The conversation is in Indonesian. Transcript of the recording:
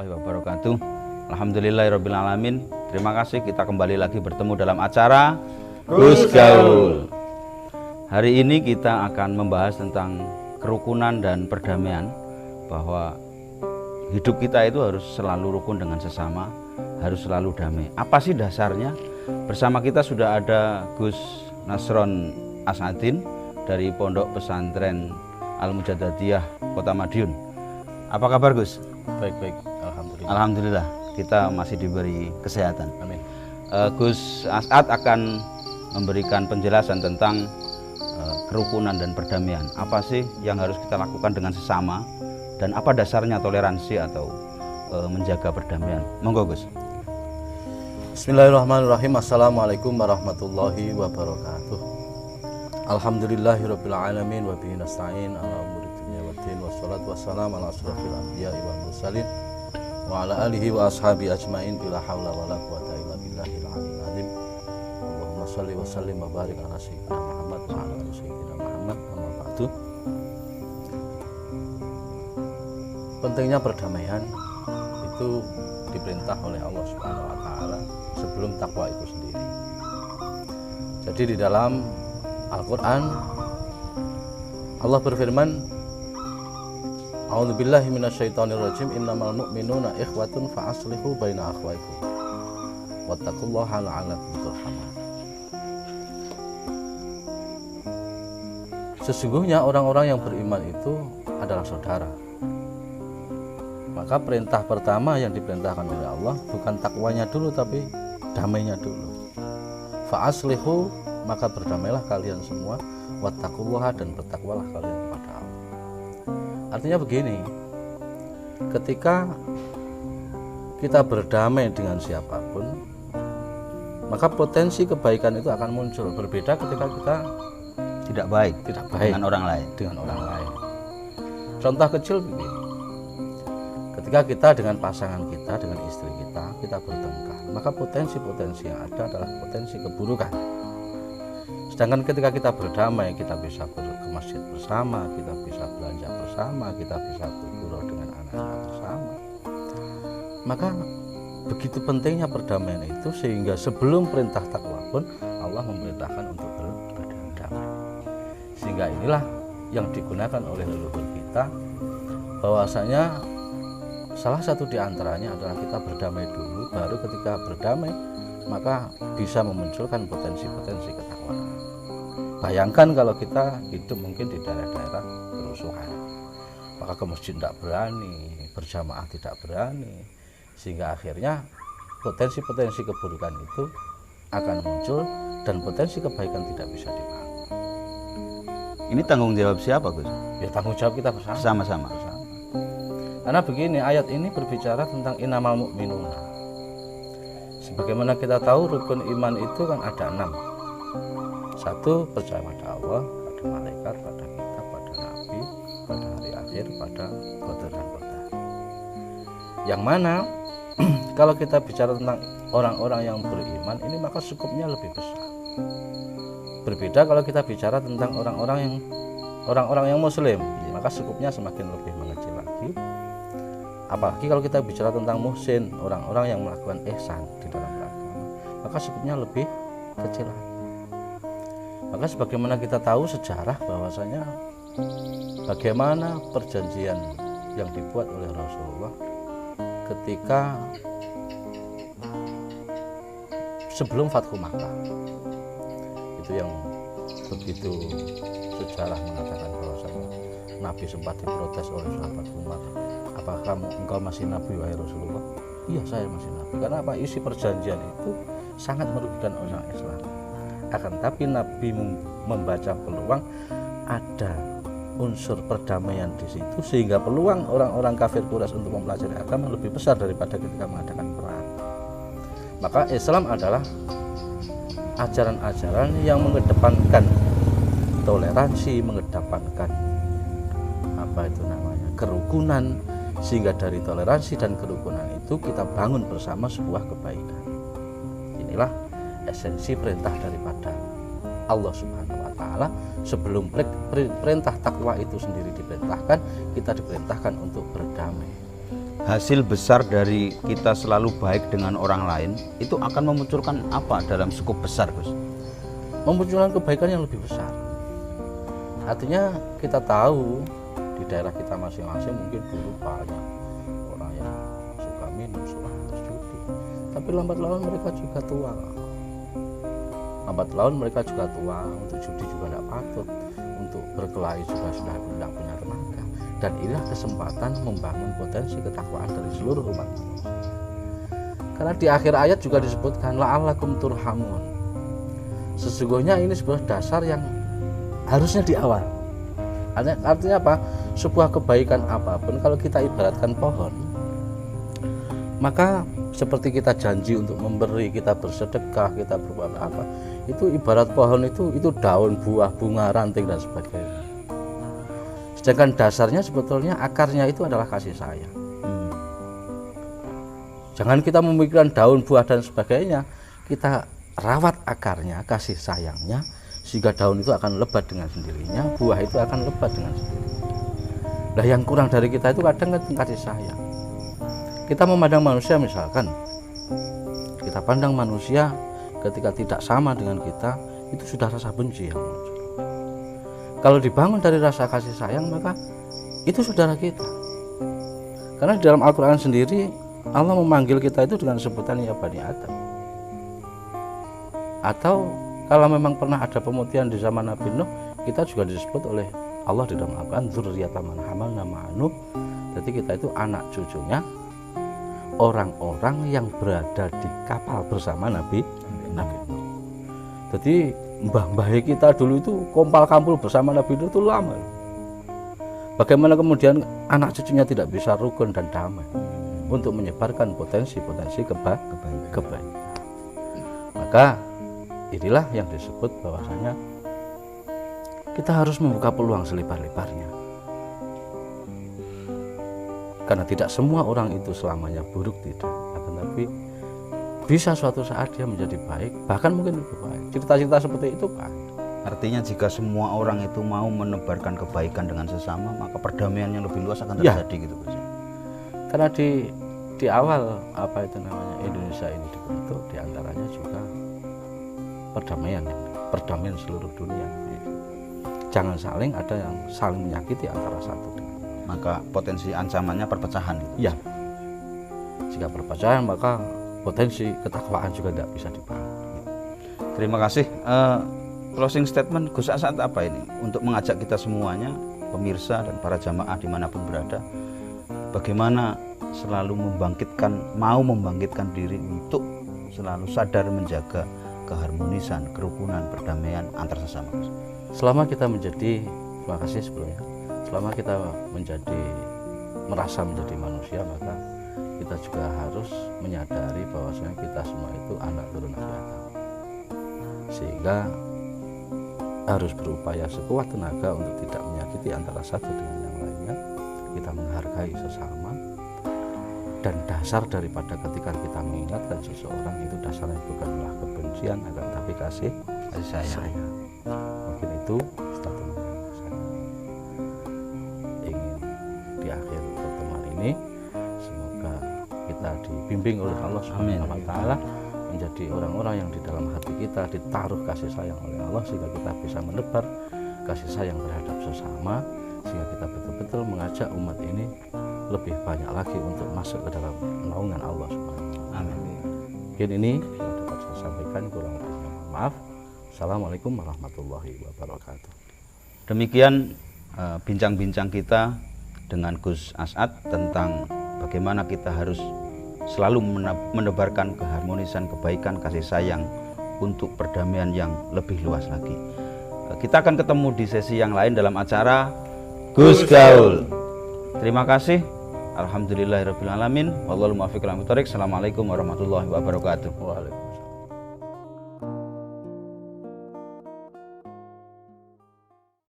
warahmatullahi wabarakatuh. Alhamdulillahirrabbilalamin. Terima kasih kita kembali lagi bertemu dalam acara Gus Gaul. Hari ini kita akan membahas tentang kerukunan dan perdamaian, bahwa hidup kita itu harus selalu rukun dengan sesama, harus selalu damai. Apa sih dasarnya? Bersama kita sudah ada Gus Nasron Asadin dari Pondok Pesantren Al-Mujaddadiyah Kota Madiun. Apa kabar Gus? Baik, alhamdulillah. Alhamdulillah, kita masih diberi kesehatan. Amin. Gus Asad akan memberikan penjelasan tentang kerukunan dan perdamaian. Apa sih yang harus kita lakukan dengan sesama, dan apa dasarnya toleransi atau menjaga perdamaian? Monggo Gus. Bismillahirrahmanirrahim. Assalamualaikum warahmatullahi wabarakatuh. Alhamdulillahirabbil alamin wa bihi nasta'in ala umuri dunya waddin wassalatu wassalamu ala asyrofil anbiya'i wal mursalin wa ala alihi wa ashabi ajmain bila haula wala quwata illa billahil aliyyil azim. Allahumma shalli wa sallim wa barik ala sayyidina Muhammad wa ala ali sayyidina Muhammad. Amma ba'du. Pentingnya perdamaian itu diperintah oleh Allah Subhanahu wa taala sebelum takwa itu sendiri. Jadi di dalam Al-Qur'an Allah berfirman, A'udzubillahi minasyaitonirrajim, innamal mu'minuna ikhwatun fa'aslihu baina akhwaikum wattaqullaha la'allakum turhamun. Sesungguhnya orang-orang yang beriman itu adalah saudara. Maka perintah pertama yang diperintahkan oleh Allah bukan takwanya dulu, tapi damainya dulu. Fa'aslihu, maka berdamailah kalian semua, wattaqullaha, dan bertakwalah kalian kepada Allah. Artinya begini, ketika kita berdamai dengan siapapun, maka potensi kebaikan itu akan muncul. Berbeda ketika kita Tidak baik dengan orang lain. Contoh kecil begini, ketika kita dengan pasangan kita, dengan istri kita bertengkar, maka potensi-potensi yang ada adalah potensi keburukan. Sedangkan ketika kita berdamai, kita bisa ke masjid bersama, kita bisa belanja bersama, kita bisa bergurau dengan anak-anak bersama. Maka begitu pentingnya perdamaian itu, sehingga sebelum perintah takwa pun Allah memerintahkan untuk berdamai. Sehingga inilah yang digunakan oleh leluhur kita, bahwasanya salah satu di antaranya adalah kita berdamai dulu, baru ketika berdamai maka bisa memunculkan potensi-potensi ketakwaan. Bayangkan kalau kita hidup mungkin di daerah-daerah kerusuhan, maka ke masjid tidak berani, berjamaah tidak berani, sehingga akhirnya potensi-potensi keburukan itu akan muncul dan potensi kebaikan tidak bisa dibangun. Ini tanggung jawab siapa Gus? Ya, tanggung jawab kita bersama. Sama-sama. Karena begini, ayat ini berbicara tentang innamal mu'minuna. Sebagaimana kita tahu, rukun iman itu kan ada 6. Satu, percaya pada Allah, pada malaikat, pada kitab, pada nabi, pada hari akhir, pada qadar dan qadar. Yang mana kalau kita bicara tentang orang-orang yang beriman ini, maka skupnya lebih besar. Berbeda kalau kita bicara tentang orang-orang yang muslim, maka skupnya semakin lebih mengecil lagi. Apalagi kalau kita bicara tentang muhsin, orang-orang yang melakukan ihsan di dalam agama, maka skupnya lebih kecil lagi. Maka sebagaimana kita tahu sejarah, bahwasanya bagaimana perjanjian yang dibuat oleh Rasulullah ketika sebelum Fathu Makkah, itu yang begitu sejarah mengatakan bahwasanya Nabi sempat diprotes oleh sahabat Umar, apakah engkau masih Nabi wahai Rasulullah? Iya, saya masih Nabi. Karena apa? Isi perjanjian itu sangat merugikan orang Islam. Akan tapi Nabi membaca peluang ada unsur perdamaian di situ, sehingga peluang orang-orang kafir Quraisy untuk mempelajari agama lebih besar daripada ketika mengadakan perang. Maka Islam adalah ajaran-ajaran yang mengedepankan toleransi, mengedepankan kerukunan, sehingga dari toleransi dan kerukunan itu kita bangun bersama sebuah kebaikan. Inilah esensi perintah daripada Allah Subhanahu wa taala. Sebelum perintah takwa itu sendiri diperintahkan, kita diperintahkan untuk berdamai. hasil besar dari kita selalu baik dengan orang lain itu akan memunculkan apa dalam skup besar, Gus? Memunculkan kebaikan yang lebih besar. Artinya kita tahu di daerah kita masing-masing mungkin dulu banyak orang yang suka minum, suka berjudi, tapi lambat laun mereka juga tua. Lambat laun mereka juga tua, untuk judi juga tidak patut, untuk berkelahi juga sudah tidak punya tenaga. Dan inilah kesempatan membangun potensi ketakwaan dari seluruh umat manusia. Karena di akhir ayat juga disebutkan la'allakum turhamun. Sesungguhnya ini sebuah dasar yang harusnya di awal. Artinya apa? Sebuah kebaikan apapun kalau kita ibaratkan pohon, maka seperti kita janji untuk memberi, kita bersedekah, kita berbuat apa, itu ibarat pohon itu daun, buah, bunga, ranting dan sebagainya. Sedangkan dasarnya sebetulnya akarnya itu adalah kasih sayang. Jangan kita memikirkan daun, buah dan sebagainya, kita rawat akarnya, kasih sayangnya, sehingga daun itu akan lebat dengan sendirinya, buah itu akan lebat dengan sendirinya. Nah, yang kurang dari kita itu kadang kasih sayang. Kita memandang manusia, misalkan kita pandang manusia ketika tidak sama dengan kita, itu sudah rasa benci yang muncul. Kalau dibangun dari rasa kasih sayang, maka itu saudara kita. Karena di dalam Al-Quran sendiri Allah memanggil kita itu dengan sebutan ya Bani Adam. Atau kalau memang pernah ada pemutihan di zaman Nabi Nuh, kita juga disebut oleh Allah di dalam Al-Quran dzurriyyatan man hamalna ma'a Nuh. Jadi kita itu anak cucunya orang-orang yang berada di kapal bersama Nabi Nuh. Jadi mbah-mbah kita dulu itu kompal kampul bersama Nabi Nuh itu lama. Bagaimana kemudian anak cucunya tidak bisa rukun dan damai untuk menyebarkan potensi-potensi kebaikan. Maka inilah yang disebut bahwasanya kita harus membuka peluang selebar-lebarnya. Karena tidak semua orang itu selamanya buruk, tidak. Tapi bisa suatu saat dia menjadi baik, bahkan mungkin lebih baik. Cerita-cerita seperti itu Pak. Artinya jika semua orang itu mau menebarkan kebaikan dengan sesama, maka perdamaian yang lebih luas akan terjadi gitu, Gus. Karena di awal apa itu namanya Indonesia ini dibentuk, diantaranya juga perdamaian seluruh dunia. Jangan saling ada yang saling menyakiti antara satu dengan lain. Maka potensi ancamannya perpecahan gitu. Ya. Jika perpecahan maka potensi ketakwaan juga tidak bisa dibangun. Terima kasih. Closing statement Gus As'ad apa ini untuk mengajak kita semuanya, pemirsa dan para jamaah dimanapun berada, bagaimana selalu mau membangkitkan diri untuk selalu sadar menjaga keharmonisan, kerukunan, perdamaian antar sesama. Selama kita terima kasih sebelumnya, selama kita merasa menjadi manusia, maka kita juga harus menyadari bahwasanya kita semua itu anak turunan Nabi Adam. Sehingga harus berupaya sekuat tenaga untuk tidak menyakiti antara satu dengan yang lainnya. Kita menghargai sesama, dan dasar daripada ketika kita mengingatkan seseorang itu dasarnya bukanlah kebencian, akan tapi kasih sayang. Mungkin itu satu saya ingin di akhir pertemuan ini, semoga kita dibimbing oleh Allah Subhanahu wa taala menjadi orang-orang yang di dalam hati kita ditaruh kasih sayang oleh Allah, sehingga kita bisa menebar kasih sayang terhadap sesama, sehingga kita betul-betul mengajak umat ini lebih banyak lagi untuk masuk ke dalam naungan Allah Subhanahu wa taala. Mungkin ini yang dapat saya sampaikan, kurang lebihnya maaf. Assalamualaikum warahmatullahi wabarakatuh. Demikian bincang-bincang kita dengan Gus As'ad tentang bagaimana kita harus selalu menebarkan keharmonisan, kebaikan, kasih sayang untuk perdamaian yang lebih luas lagi. Kita akan ketemu di sesi yang lain dalam acara Gus Gaul. Terima kasih. Alhamdulillahirabbil alamin. Wallahul muwaffiq ila aqwamit thoriq. Assalamualaikum warahmatullahi wabarakatuh. Waalaikumsalam.